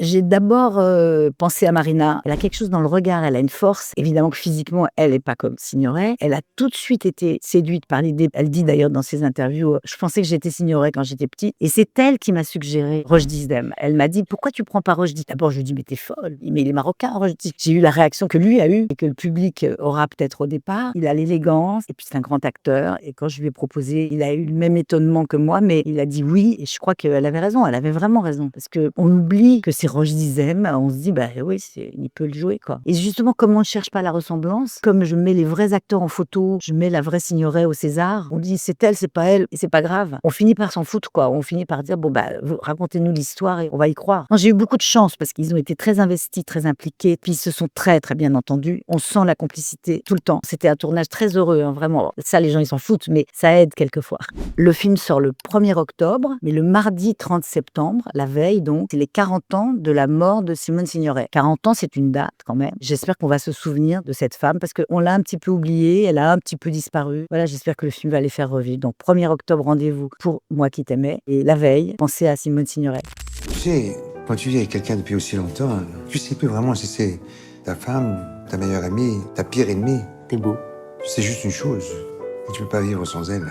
J'ai d'abord, pensé à Marina. Elle a quelque chose dans le regard, elle a une force. Évidemment que physiquement, elle est pas comme Signoret. Elle a tout de suite été séduite par l'idée. Elle dit d'ailleurs dans ses interviews: «Je pensais que j'étais Signoret quand j'étais petite» et c'est elle qui m'a suggéré Roche Dizem. Elle m'a dit: «Pourquoi tu prends pas Rochdi?» D'abord je lui dis: «Mais tu es folle, mais il est marocain Rochdi». J'ai eu la réaction que lui a eue et que le public, aura peut-être au départ. Il a l'élégance et puis c'est un grand acteur et quand je lui ai proposé, il a eu le même étonnement que moi, mais il a dit oui et je crois qu'elle avait raison, elle avait vraiment raison. Parce qu'on oublie que c'est Roche Dizem, on se dit: «Bah oui, il peut le jouer, quoi» et justement, comme on ne cherche pas la ressemblance, comme je mets les vrais acteurs en photo, je mets la vraie Signoret au César, on dit: «C'est elle, c'est pas elle» et c'est pas grave. On finit par s'en foutre, quoi. On finit par dire: «Bon, bah, vous racontez-nous l'histoire et on va y croire». Non, j'ai eu beaucoup de chance parce qu'ils ont été très investis, très impliqués, puis ils se sont très, très bien entendus. On sent la complicité tout le temps. C'était un tournage très heureux, hein, vraiment. Ça, les gens, ils s'en foutent, mais ça aide quelquefois. Le film sort le 1er octobre, mais le mardi 30 septembre, la veille donc, c'est les 40 ans de la mort de Simone Signoret. 40 ans, c'est une date quand même. J'espère qu'on va se souvenir de cette femme parce qu'on l'a un petit peu oubliée, elle a un petit peu disparu. Voilà, j'espère que le film va les faire revivre. Donc 1er octobre, rendez-vous pour Moi qui t'aimais. Et la veille, pensez à Simone Signoret. Tu sais, quand tu vis avec quelqu'un depuis aussi longtemps, tu sais plus vraiment si c'est ta femme, ta meilleure amie, ta pire ennemie. T'es beau. C'est juste une chose, et tu peux pas vivre sans elle.